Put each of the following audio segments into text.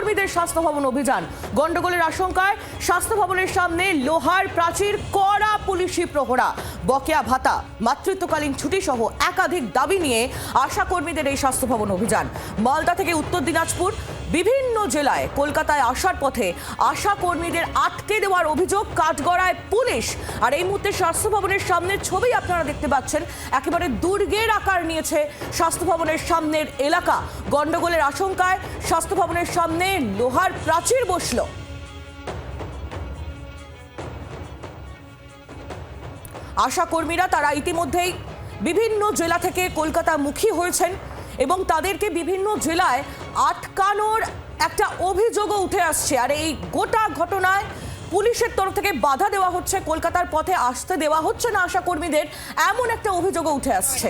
কর্মীদের স্বাস্থ্য ভবন অভিযান। গন্ডগোলের আশঙ্কায় স্বাস্থ্য ভবনের সামনে লোহার প্রাচীর, কড়া পুলিশি প্রহরা, বকেয়া ভাতা, মাতৃত্বকালীন ছুটি সহ একাধিক দাবি নিয়ে আশা কর্মীদের এই স্বাস্থ্য ভবন অভিযান। মালদা থেকে উত্তর দিনাজপুর, বিভিন্ন জেলায় কলকাতায় আসার পথে আশা কর্মীদের আটকে দেওয়ার অভিযোগ কাঠগড়ায় পুলিশ। আর এই মুহূর্তে স্বাস্থ্য ভবনের সামনের ছবি আপনারা দেখতে পাচ্ছেন, একেবারে দুর্গের আকার নিয়েছে স্বাস্থ্য ভবনের সামনের এলাকা। গন্ডগোলের আশঙ্কায় স্বাস্থ্য ভবনের সামনে লোহার প্রাচীর বসল। আশা কর্মীরা তারা ইতিমধ্যেই বিভিন্ন জেলা থেকে কলকাতা মুখী হয়েছেন এবং তাদেরকে বিভিন্ন জেলায় আটকানোর একটা অভিযোগও উঠে আসছে। আর এই গোটা ঘটনায় পুলিশের তরফ থেকে বাধা দেওয়া হচ্ছে, কলকাতার পথে আসতে দেওয়া হচ্ছে না আশা কর্মীদের, এমন একটা অভিযোগও উঠে আসছে।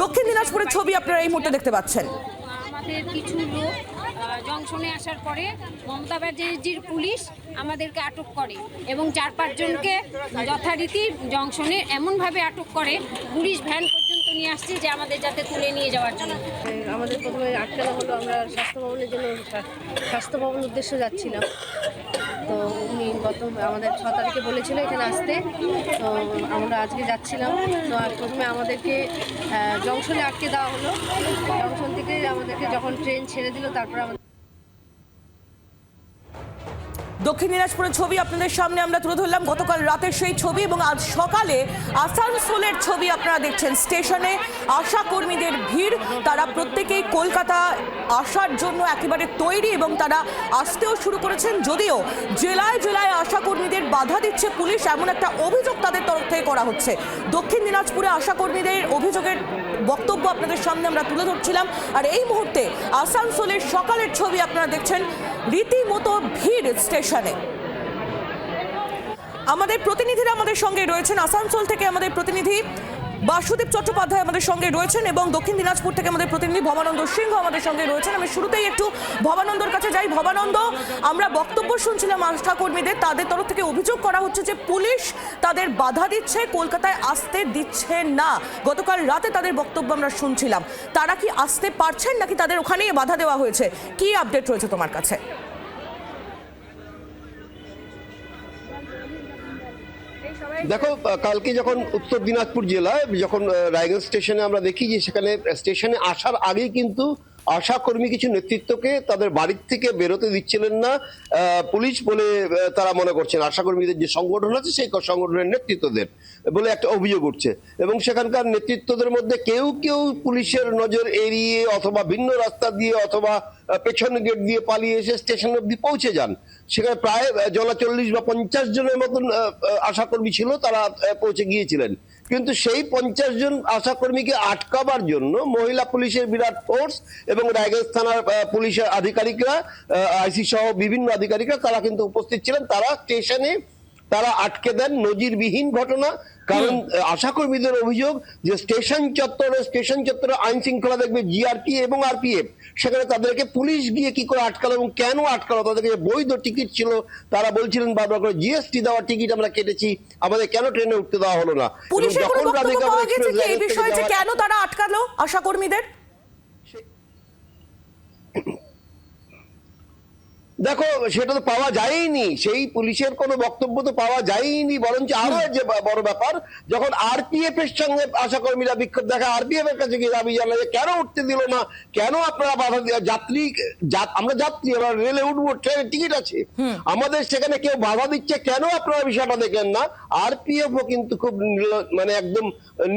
দক্ষিণ দিনাজপুরের ছবি আপনারা এই মুহূর্তে দেখতে পাচ্ছেন। আমাদের কিছু লোক জংশনে আসার পরে মমতা ব্যানার্জির পুলিশ আমাদেরকে আটক করে এবং 4-5 জনকে যথারীতি জংশনে এমনভাবে আটক করে, পুলিশ ভ্যান পর্যন্ত নিয়ে আসছে যে আমাদের যাতে তুলে নিয়ে যাওয়ার জন্য। আমাদের প্রথমে আটকানো হলো, আমরা স্বাস্থ্য ভবনের জন্য স্বাস্থ্য ভবন উদ্দেশ্যে যাচ্ছিলাম। তো উনি আমাদের 6 তারিখে বলেছিল এখানে আসতে, তো আমরা আজকে যাচ্ছিলাম। তো প্রথমে আমাদেরকে জংশনে আটকে দেওয়া হলো। জংশন থেকে আমাদেরকে যখন ট্রেন ছেড়ে দিল, তারপর আমাদের দক্ষিণ দিনাজপুরের ছবি আপনাদের সামনে আমরা তুলে ধরলাম, গতকাল রাতের সেই ছবি এবং আজ সকালে আসানসোলের ছবি আপনারা দেখছেন। স্টেশনে আশা কর্মীদের ভিড়, তারা প্রত্যেকেই কলকাতা আসার জন্য একেবারে তৈরি এবং তারা আসতেও শুরু করেছেন। যদিও জেলায় জেলায় আশা কর্মীদের বাধা দিচ্ছে পুলিশ, এমন একটা অভিযোগ তাদের তরফ থেকে করা হচ্ছে। দক্ষিণ দিনাজপুরে আশা কর্মীদের অভিযোগের বক্তব্য আপনাদের সামনে আমরা তুলে ধরছিলাম। আর এই মুহূর্তে আসানসোলের সকালের ছবি আপনারা দেখছেন, রীতিমতো ভিড় স্টেশনে। আমাদের প্রতিনিধিরা আমাদের সঙ্গে রয়েছেন। আসানসোল থেকে আমাদের প্রতিনিধি বাসুদেব চট্টোপাধ্যায় আমাদের সঙ্গে রয়েছেন এবং দক্ষিণ দিনাজপুর থেকে আমাদের প্রতিনিধি ভবানন্দ সিংহ আমাদের সঙ্গে রয়েছেন। আমি শুরুতেই একটু ভবানন্দর কাছে যাই। ভবানন্দ, আমরা বক্তব্য শুনছিলাম আশা কর্মীদের, তাদের তরফ থেকে অভিযোগ করা হচ্ছে যে পুলিশ তাদের বাধা দিচ্ছে, কলকাতায় আসতে দিচ্ছে না। গতকাল রাতে তাদের বক্তব্য আমরা শুনছিলাম, তারা কি আসতে পারছেন নাকি তাদের ওখানেই বাধা দেওয়া হয়েছে? কি আপডেট রয়েছে তোমার কাছে? দেখো, কালকে যখন উত্তর দিনাজপুর জেলায় যখন রায়গঞ্জ স্টেশনে আমরা দেখি যে সেখানে স্টেশনে আসার আগেই কিন্তু আশা কর্মী কিছু নেতৃত্বকে তাদের বাড়ির থেকে বেরোতে দিচ্ছিলেন না পুলিশ বলে তারা মনে করছেন। আশা কর্মীদের যে সংগঠন আছে সেই সংগঠনের নেতৃত্বদের বলে একটা অভিযোগ উঠছে এবং সেখানকার নেতৃত্বদের মধ্যে কেউ কেউ পুলিশের নজর এড়িয়ে অথবা ভিন্ন রাস্তা দিয়ে অথবা পেছন গেট দিয়ে পালিয়ে এসে স্টেশন অব্দি পৌঁছে যান। সেখানে প্রায় 40 বা 50 জনের মতন আশাকর্মী ছিল, তারা পৌঁছে গিয়েছিলেন। কিন্তু সেই 50 জন আশাকর্মীকে আটকাবার জন্য মহিলা পুলিশের বিরাট ফোর্স এবং রায়গঞ্জ থানার পুলিশের আধিকারিকরা, আইসি সহ বিভিন্ন আধিকারিকরা তারা কিন্তু উপস্থিত ছিলেন। তারা স্টেশনে তারা আটকে দেন, নজিরবিহীন ঘটনা। কারণ আশাকর্মীদের অভিযোগ যে স্টেশন চত্বরে আইন শৃঙ্খলা দেখবে জিআরপি এবং আরপিএফ, সেখানে তাদেরকে পুলিশ গিয়ে কি করে আটকালো এবং কেন আটকালো? তাদেরকে যে বৈধ টিকিট ছিল, তারা বলছিলেন বারবার করে জিএসটি দেওয়া টিকিট আমরা কেটেছি, আমাদের কেন ট্রেনে উঠতে দেওয়া হলো না? কেন তারা আটকালো আশাকর্মীদের? দেখো, সেটা তো পাওয়া যায়নি, সেই পুলিশের কোনো বক্তব্য তো পাওয়া যায়নি। বরঞ্চ আরো যে বড় ব্যাপার, যখন আরপিএফ এর সঙ্গে আশাকর্মীরা বিক্ষোভ দেখা, আরপিএফ এর কাছে গিয়ে দাবি জানালে কেন উঠতে দিল না, কেন আপনারা বাধা দিয়ে আমরা যাত্রী, আমরা রেলে উঠবো, ট্রেনের টিকিট আছে আমাদের, সেখানে কেউ বাধা দিচ্ছে, কেন আপনারা বিষয়টা দেখেন না? আরপিএফ ও কিন্তু খুব মানে একদম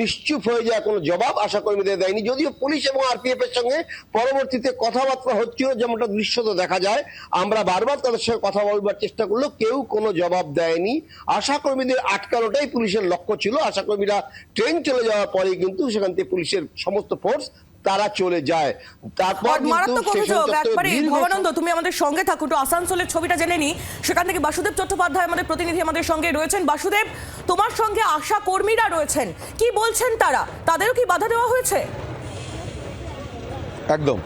নিশ্চুপ হয়ে যায়, কোনো জবাব আশাকর্মীদের দেয়নি। যদিও পুলিশ এবং আরপিএফ এর সঙ্গে পরবর্তীতে কথাবার্তা হচ্ছিল, যেমনটা দৃশ্যত দেখা যায়, আমরা বারবার তাদের সঙ্গে কথা বলবার চেষ্টা করলেও কেউ কোনো জবাব দেয়নি। আশাকর্মীদের আটকানোটাই পুলিশের লক্ষ্য ছিল। আশাকর্মীরা ট্রেন চলে যাওয়ার পরে কিন্তু সেখান থেকে পুলিশের সমস্ত ফোর্স তারা চলে যায়। তারপর ভবানন্দ, তুমি আমাদের সঙ্গে থাকো, একটু আসানসোলের ছবিটা জেনে নি। সেখান থেকে বাসুদেব চট্টোপাধ্যায় আমাদের প্রতিনিধি আমাদের সঙ্গে রয়েছেন। বাসুদেব, তোমার সঙ্গে আশা কর্মীরা রয়েছেন, কি বলছেন তারা? তাদেরও কি বাধা দেওয়া হয়েছে? একদম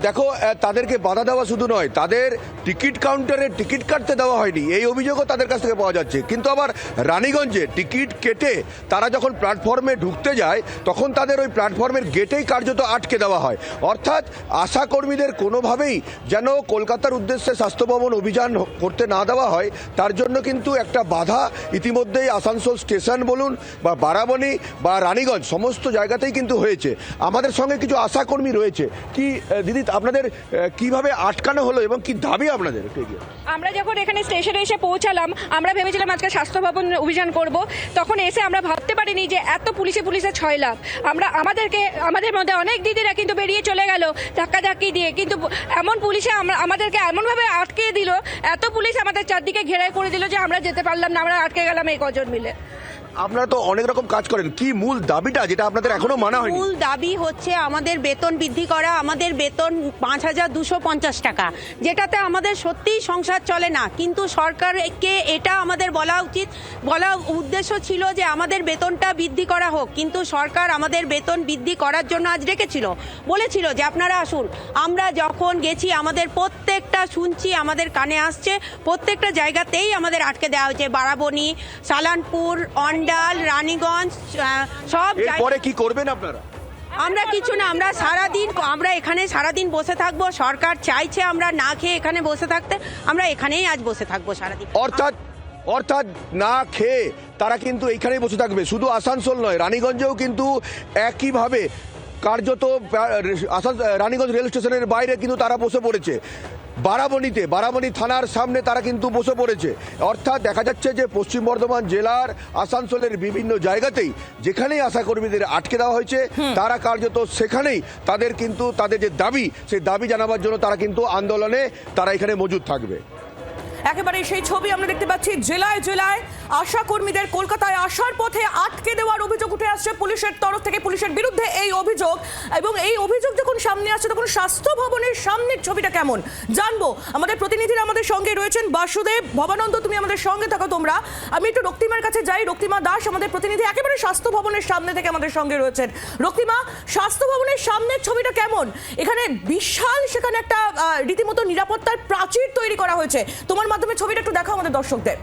দেখো, তাদেরকে বাধা দেওয়া শুধু নয়, তাদের টিকিট কাউন্টারে টিকিট কাটতে দেওয়া হয়নি, এই অভিযোগও তাদের কাছ থেকে পাওয়া যাচ্ছে। কিন্তু আবার রানীগঞ্জে টিকিট কেটে তারা যখন প্ল্যাটফর্মে ঢুকতে যায় তখন তাদের ওই প্ল্যাটফর্মের গেটেই কার্যত আটকে দেওয়া হয়। অর্থাৎ আশাকর্মীদের কোনোভাবেই যেন কলকাতার উদ্দেশ্যে স্বাস্থ্য ভবন অভিযান করতে না দেওয়া হয়, তার জন্য কিন্তু একটা বাধা ইতিমধ্যেই আসানসোল স্টেশন বলুন বা বারাবণী বা রানীগঞ্জ সমস্ত জায়গাতেই কিন্তু হয়েছে। আমাদের সঙ্গে কিছু আশাকর্মী রয়েছে। কি দিদি, আপনাদের কিভাবে আটকানো হলো এবং কি দাবি আপনাদের? আমরা যখন এখানে স্টেশনে এসে পৌঁছালাম, আমরা ভেবেছিলাম আজকে স্বাস্থ্য ভবন অভিযান করব। তখন এসে আমরা ভাবতে পারিনি যে এত পুলিশে ছয় লাভ। আমাদের মধ্যে অনেক দিদিরা কিন্তু বেরিয়ে চলে গেল ধাক্কাধাক্কি দিয়ে, কিন্তু এমন পুলিশে আমাদেরকে এমনভাবে আটকে দিল, এত পুলিশ আমাদের চারদিকে ঘেরাই করে দিল যে আমরা যেতে পারলাম না, আমরা আটকে গেলাম এই কজন মিলে। আপনারা তো অনেক রকম কাজ করেন, কি মূল দাবিটা যেটা আপনাদের এখনো মানা হয়নি? মূল দাবি হচ্ছে আমাদের বেতন বৃদ্ধি করা। আমাদের বেতন 5,250 টাকা, যেটাতে আমাদের সত্যিই সংসার চলে না। কিন্তু সরকারকে এটা আমাদের বলা উদ্দেশ্য ছিল যে আমাদের বেতনটা বৃদ্ধি করা হোক, কিন্তু সরকার আমাদের বেতন বৃদ্ধি করার জন্য আজ রেখেছিল, বলেছিল যে আপনারা আসুন। আমরা যখন গেছি আমাদের প্রত্যেকটা শুনছি, আমাদের কানে আসছে, প্রত্যেকটা জায়গাতেই আমাদের আটকে দেওয়া হয়েছে। বারাবণী, সালানপুর, ডাল, রানীগঞ্জ, সব। এরপরে কি করবেন আপনারা? আমরা কিছু না, আমরা এখানে সারাদিন বসে থাকবো। সরকার চাইছে আমরা না খেয়ে এখানে বসে থাকতে, আমরা এখানেই আজ বসে থাকবো সারাদিন। অর্থাৎ না খেয়ে তারা কিন্তু এইখানেই বসে থাকবে। শুধু আসানসোল নয়, রানীগঞ্জেও কিন্তু একইভাবে কার্যত রানীগঞ্জ রেল স্টেশনের বাইরে কিন্তু তারা বসে পড়েছে। বারাবণী থানার সামনে তারা কিন্তু বসে পড়েছে। অর্থাৎ দেখা যাচ্ছে যে পশ্চিম বর্ধমান জেলার আসানসোলের বিভিন্ন জায়গাতেই যেখানেই আশাকর্মীদের আটকে দেওয়া হয়েছে, তারা কার্যত সেখানেই তাদের যে দাবি, সেই দাবি জানাবার জন্য তারা কিন্তু আন্দোলনে তারা এখানে মজুদ থাকবে। একেবারে সেই ছবি আমরা দেখতে পাচ্ছি। জেলায় জেলায় আশাকর্মীদের কলকাতায় আসার পথে আটকে দেওয়ার অভিযোগ উঠে আসছে পুলিশের তরফ থেকে, পুলিশের বিরুদ্ধে এই অভিযোগ। এবং এই অভিযোগ যখন সামনে আসছে তখন স্বাস্থ্য ভবনের সামনের ছবিটা কেমন জানবো। আমাদের প্রতিনিধিরা আমাদের সঙ্গে রয়েছেন। বাসুদেব, ভবানন্দ, তুমি আমাদের সঙ্গে থাকো তোমরা। আমি একটু রক্তিমার কাছে যাই। রক্তিমা দাস আমাদের প্রতিনিধি একেবারে স্বাস্থ্য ভবনের সামনে থেকে আমাদের সঙ্গে রয়েছেন। রক্তিমা, স্বাস্থ্য ভবনের সামনের ছবিটা কেমন? এখানে বিশাল সেখানে একটা রীতিমতো নিরাপত্তার প্রাচীর তৈরি করা হয়েছে। তোমার মাধ্যমে ছবিটা একটু দেখাও আমাদের দর্শকদের।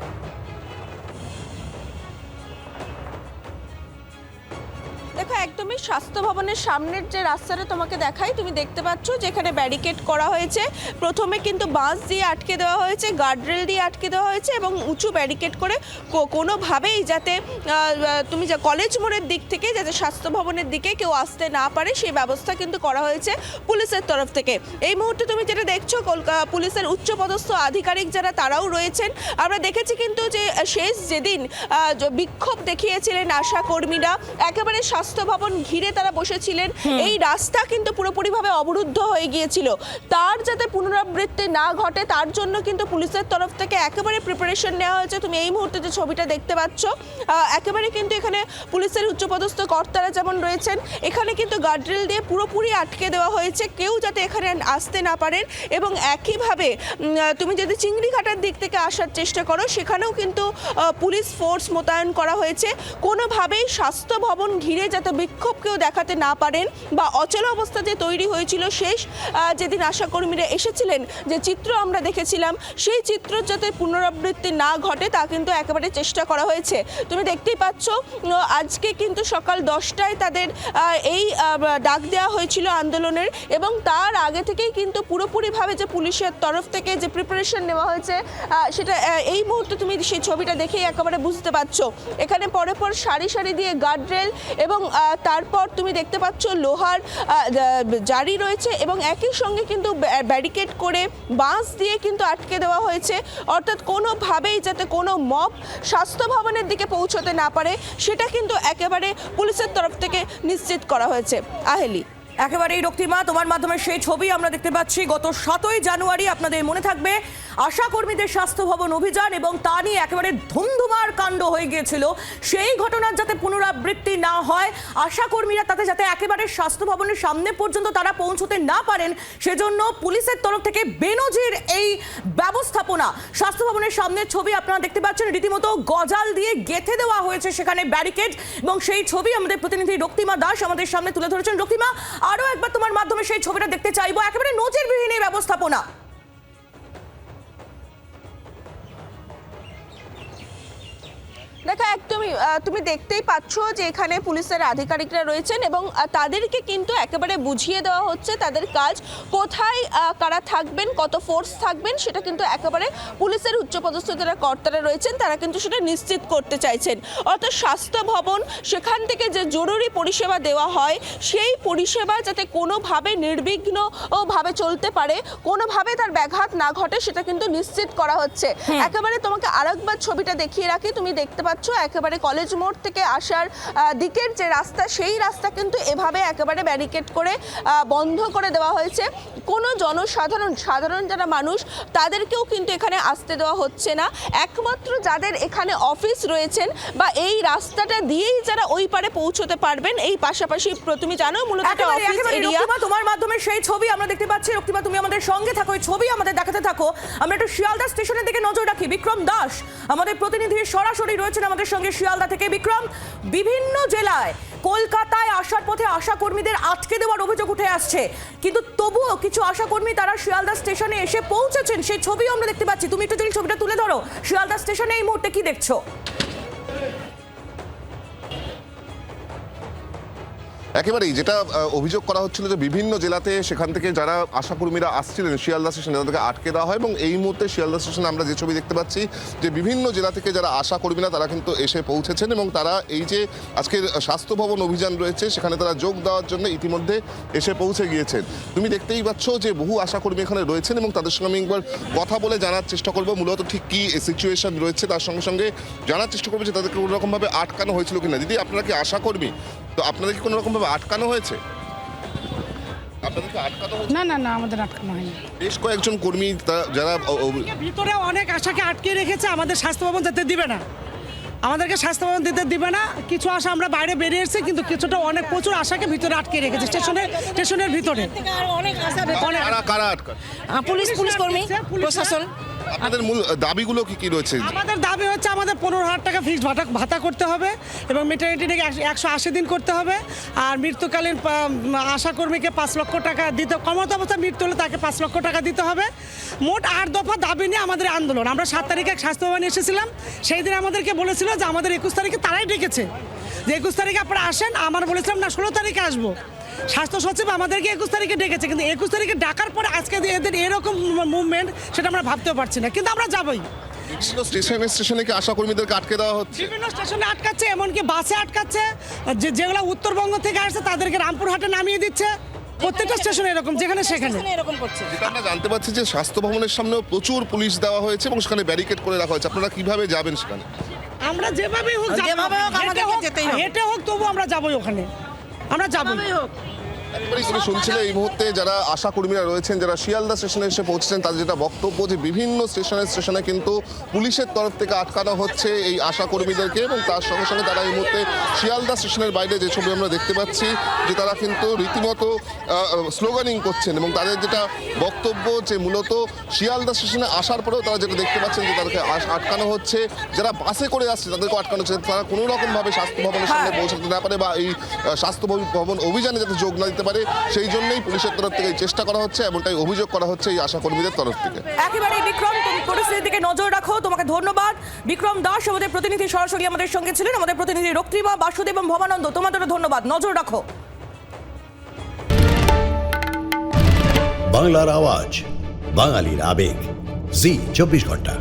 দেখো, একদমই স্বাস্থ্য ভবনের সামনের যে রাস্তাটা তোমাকে দেখাই, তুমি দেখতে পাচ্ছ যেখানে ব্যারিকেড করা হয়েছে। প্রথমে কিন্তু বাঁশ দিয়ে আটকে দেওয়া হয়েছে, গার্ডরেল দিয়ে আটকে দেওয়া হয়েছে এবং উঁচু ব্যারিকেড করে কোনোভাবেই যাতে তুমি কলেজ মোড়ের দিক থেকে যাতে স্বাস্থ্য ভবনের দিকে কেউ আসতে না পারে সেই ব্যবস্থা কিন্তু করা হয়েছে পুলিশের তরফ থেকে। এই মুহূর্তে তুমি যেটা দেখছো, পুলিশের উচ্চপদস্থ আধিকারিক যারা তারাও রয়েছেন। আমরা দেখেছি কিন্তু যে শেষ যেদিন বিক্ষোভ দেখিয়েছিলেন আশা কর্মীরা, একেবারে স্বাস্থ্য ভবন ঘিরে তারা বসেছিলেন। এই রাস্তা কিন্তু পুরোপুরিভাবে অবরুদ্ধ হয়ে গিয়েছিল। তার যাতে পুনরাবৃত্তি না ঘটে তার জন্য কিন্তু পুলিশের তরফ থেকে একেবারে প্রিপারেশন নেওয়া হয়েছে। তুমি এই মুহূর্তে যে ছবিটা দেখতে পাচ্ছ, একেবারে কিন্তু এখানে পুলিশের উচ্চপদস্থ কর্তারা যেমন রয়েছেন, এখানে কিন্তু গার্ডরেল দিয়ে পুরোপুরি আটকে দেওয়া হয়েছে, কেউ যাতে এখানে আসতে না পারেন। এবং একইভাবে তুমি যদি চিংড়িঘাটার দিক থেকে আসার চেষ্টা করো, সেখানেও কিন্তু পুলিশ ফোর্স মোতায়েন করা হয়েছে। কোনোভাবেই স্বাস্থ্য ভবন ঘিরে যাতে বিক্ষোভ কেউ দেখাতে না পারেন বা অচল অবস্থা যে তৈরি হয়েছিল শেষ যেদিন আশাকর্মীরা এসেছিলেন, যে চিত্র আমরা দেখেছিলাম, সেই চিত্র যাতে পুনরাবৃত্তি না ঘটে তা কিন্তু একেবারে চেষ্টা করা হয়েছে। তুমি দেখতেই পাচ্ছ আজকে কিন্তু সকাল 10টায় তাদের এই ডাক দেওয়া হয়েছিল আন্দোলনের, এবং তার আগে থেকেই কিন্তু পুরোপুরিভাবে যে পুলিশের তরফ থেকে যে প্রিপারেশন নেওয়া হয়েছে সেটা এই মুহূর্তে তুমি সেই ছবিটা দেখেই একেবারে বুঝতে পারছো। এখানে পরপর সারি সারি দিয়ে গার্ডরেল এবং তারপর তুমি দেখতে পাচ্ছ লোহার জারি রয়েছে এবং একই সঙ্গে কিন্তু ব্যারিকেড করে বাঁশ দিয়ে কিন্তু আটকে দেওয়া হয়েছে। অর্থাৎ কোনোভাবেই যাতে কোনো মব স্বাস্থ্য ভবনের দিকে পৌঁছতে না পারে সেটা কিন্তু একেবারে পুলিশের তরফ থেকে নিশ্চিত করা হয়েছে। আহেলি, একেবারেই রক্তিমা, তোমার মাধ্যমে সেই ছবি আমরা দেখতে পাচ্ছি। গত 7ই জানুয়ারি আপনাদের মনে থাকবে আশাকর্মীদের স্বাস্থ্য ভবন অভিযান, এবং তা নিয়ে একেবারে ধুমধুমার কাণ্ড হয়ে গিয়েছিল। সেই ঘটনার যাতে পুনরাবৃত্তি না হয়, আশাকর্মীরা তাতে যাতে একেবারে স্বাস্থ্য ভবনের সামনে পর্যন্ত তারা পৌঁছতে না পারেন, সেজন্য পুলিশের তরফ থেকে বেনজির এই ব্যবস্থাপনা। স্বাস্থ্য ভবনের সামনের ছবি আপনারা দেখতে পাচ্ছেন, রীতিমতো গজাল দিয়ে গেঁথে দেওয়া হয়েছে সেখানে ব্যারিকেড, এবং সেই ছবি আমাদের প্রতিনিধি রক্তিমা দাস আমাদের সামনে তুলে ধরেছেন। রক্তিমা, আরো একবার তোমার মাধ্যমে সেই ছবিটা দেখতে চাইবো, একেবারে নজিরবিহীন এই ব্যবস্থাপনা। দেখো একদমই তুমি দেখতেই পাচ্ছ যে এখানে পুলিশের আধিকারিকরা রয়েছেন এবং তাদেরকে কিন্তু একেবারে বুঝিয়ে দেওয়া হচ্ছে তাদের কাজ কোথায়, কারা থাকবেন, কত ফোর্স থাকবেন, সেটা কিন্তু একেবারে পুলিশের উচ্চপদস্থ যারা কর্তারা রয়েছেন তারা কিন্তু সেটা নিশ্চিত করতে চাইছেন। অর্থাৎ স্বাস্থ্য ভবন সেখান থেকে যে জরুরি পরিষেবা দেওয়া হয় সেই পরিষেবা যাতে কোনোভাবে নির্বিঘ্নভাবে চলতে পারে, কোনোভাবে তার ব্যাঘাত না ঘটে, সেটা কিন্তু নিশ্চিত করা হচ্ছে। একেবারে তোমাকে আরেকবার ছবিটা দেখিয়ে রাখি, তুমি দেখতে পাচ্ছ একেবারে কলেজ মোড় থেকে আসার দিকের যে রাস্তা, সেই রাস্তা কিন্তু এভাবে একেবারে ব্যারিকেড করে বন্ধ করে দেওয়া হয়েছে। কোনো সাধারণ যারা মানুষ তাদেরকেও কিন্তু এখানে আসতে দেওয়া হচ্ছে না। একমাত্র যাদের এখানে অফিস রয়েছেন বা এই রাস্তাটা দিয়েই যারা ওই পারে পৌঁছতে পারবেন, এই পাশাপাশি তুমি জানো মূলত একটা অফিস এরিয়া। রক্তিমা, তোমার মাধ্যমে সেই ছবি আমরা দেখতে পাচ্ছি। রক্তিমা, তুমি আমাদের সঙ্গে থাকো, এই ছবি আমাদের দেখাতে থাকো। আমরা একটু শিয়ালদা স্টেশনের দিকে নজর রাখি। বিক্রম দাস আমাদের প্রতিনিধি সরাসরি রয়েছেন আমাদের সঙ্গে শিয়ালদা থেকে। বিক্রম, বিভিন্ন জেলায় কলকাতায় আসার পথে আশাকর্মীদের আটকে দেওয়ার অভিযোগ উঠে আসছে, কিন্তু তবুও কিছু আশাকর্মী তারা শিয়ালদা স্টেশনে এসে পৌঁছেছেন, সেই ছবি আমরা দেখতে পাচ্ছি। তুমি একটু যদি ছবিটা তুলে ধরো, শিয়ালদা স্টেশনে এই মুহূর্তে কি দেখছো? একেবারেই যেটা অভিযোগ করা হচ্ছিল যে বিভিন্ন জেলাতে সেখান থেকে যারা আশাকর্মীরা আসছিলেন শিয়ালদা স্টেশনে তাদেরকে আটকে দেওয়া হয়, এবং এই মুহূর্তে শিয়ালদা স্টেশনে আমরা যে ছবি দেখতে পাচ্ছি যে বিভিন্ন জেলা থেকে যারা আশাকর্মীরা তারা কিন্তু এসে পৌঁছেছেন, এবং তারা এই যে আজকের স্বাস্থ্য ভবন অভিযান রয়েছে সেখানে তারা যোগ দেওয়ার জন্য ইতিমধ্যে এসে পৌঁছে গিয়েছেন। তুমি দেখতেই পাচ্ছ যে বহু আশাকর্মী এখানে রয়েছেন, এবং তাদের সঙ্গে আমি একবার কথা বলে জানার চেষ্টা করবো মূলত ঠিক কী সিচুয়েশন রয়েছে, তার সঙ্গে সঙ্গে জানার চেষ্টা করবো যে তাদেরকে কোনো রকমভাবে আটকানো হয়েছিল কিনা। দিদি, আপনারা কি আশাকর্মী? তো আপনাদের কি কোনো রকমভাবে আটকানো হয়েছে? আপনাদেরকে আটকানো হয়েছে? না না না, আমাদের আটকানো হয়নি। বেশ কয়েকজন কর্মী যারা ভিতরে অনেক আশাকে আটকে রেখেছে, আমাদের স্বাস্থ্য ভবন যেতে দিবে না, আমাদেরকে স্বাস্থ্য ভবন দিতে দিবে না। কিছু আশা আমরা বাইরে বেরিয়ে এসেছি, কিন্তু কিছুটা প্রচুর আশাকে ভিতরে আটকে রেখেছে স্টেশনের ভিতরে। কারা আটকা? পুলিশ কর্মী, প্রশাসন। আপনাদের মূল দাবিগুলো কি কি রয়েছে? আমাদের দাবি হচ্ছে আমাদের 15,000 টাকা ফিক্সড ভাতা করতে হবে, এবং মেটার্নিটি থেকে 180 দিন করতে হবে, আর মৃত্যুকালীন আশাকর্মীকে 5 লক্ষ টাকা দিতে, কমত অবস্থায় মৃত্যু হলে তাকে 5 লক্ষ টাকা দিতে হবে। মোট 8 দফা দাবি নিয়ে আমাদের আন্দোলন। আমরা 7 তারিখে স্বাস্থ্য ভবনে এসেছিলাম, সেই দিন আমাদেরকে বলেছিল যে আমাদের 21 তারিখে তারাই ডেকেছে যে 21 তারিখে আপনারা আসেন। আমরা বলেছিলাম না, 16 তারিখে আসবো। স্বাস্থ্য সচিব আমাদেরকে 21 তারিখে ডেকেছে, কিন্তু 21 তারিখে ডাকার পরে আজকে এদের এরকম মুভমেন্ট সেটা আমরা ভাবতেও পারছি না, কিন্তু আমরা যাবোই। স্টেশনে কি আশাকর্মীদেরকে আটকে দেওয়া হচ্ছে? বিভিন্ন স্টেশনে আটকাচ্ছে, এমনকি বাসে আটকাচ্ছে, যেগুলো উত্তরবঙ্গ থেকে আসছে তাদেরকে রামপুরহাটে নামিয়ে দিচ্ছে। প্রত্যেকটা স্টেশনে এরকম, যেখানে সেখানে এরকম করছে। যেটা আমরা জানতে পারছি যে স্বাস্থ্য ভবনের সামনেও প্রচুর পুলিশ দেওয়া হয়েছে এবং সেখানে ব্যারিকেড করে রাখা হয়েছে। আপনারা কিভাবে যাবেন সেখানে? আমরা যেভাবেই হোক, হেঁটে হোক, তবু আমরা যাবোই ওখানে, আমরা যাবোই হোক। একেবারেই তুমি শুনছিলে এই মুহূর্তে যারা আশাকর্মীরা রয়েছেন, যারা শিয়ালদা স্টেশনে এসে পৌঁছেছেন, তাদের যেটা বক্তব্য যে বিভিন্ন স্টেশনে কিন্তু পুলিশের তরফ থেকে আটকানো হচ্ছে এই আশাকর্মীদেরকে, এবং তার সঙ্গে সঙ্গে তারা এই মুহূর্তে শিয়ালদা স্টেশনের বাইরে যে ছবি আমরা দেখতে পাচ্ছি যে তারা কিন্তু রীতিমতো স্লোগানিং করছেন, এবং তাদের যেটা বক্তব্য যে মূলত শিয়ালদা স্টেশনে আসার পরেও তারা যেটা দেখতে পাচ্ছেন যে তাদেরকে আটকানো হচ্ছে। যারা বাসে করে আসছে তাদেরকে আটকানো হচ্ছে, তারা কোনো রকমভাবে স্বাস্থ্য ভবনের সামনে পৌঁছাতে না পারে বা এই স্বাস্থ্য ভবন অভিযানে যাতে যোগ না দিতে পারে, সেই জন্যই পুলিশের তরফ থেকে চেষ্টা করা হচ্ছে, এমনটাই অভিযোগ করা হচ্ছে এই আশাকর্মীদের তরফ থেকে। একেবারে বিক্রম, তুমি পরিস্থিতির দিকে নজর রাখো, তোমাকে ধন্যবাদ। বিক্রম দাস আমাদের প্রতিনিধি সরাসরি আমাদের সঙ্গে ছিলেন। আমাদের প্রতিনিধি রক্তিমা, বাসুদেব এবং ভবানন্দ, তোমাদেরও ধন্যবাদ। নজর রাখো। বাংলার আওয়াজ, বাঙালির আবেগ, জি 24 ঘন্টা।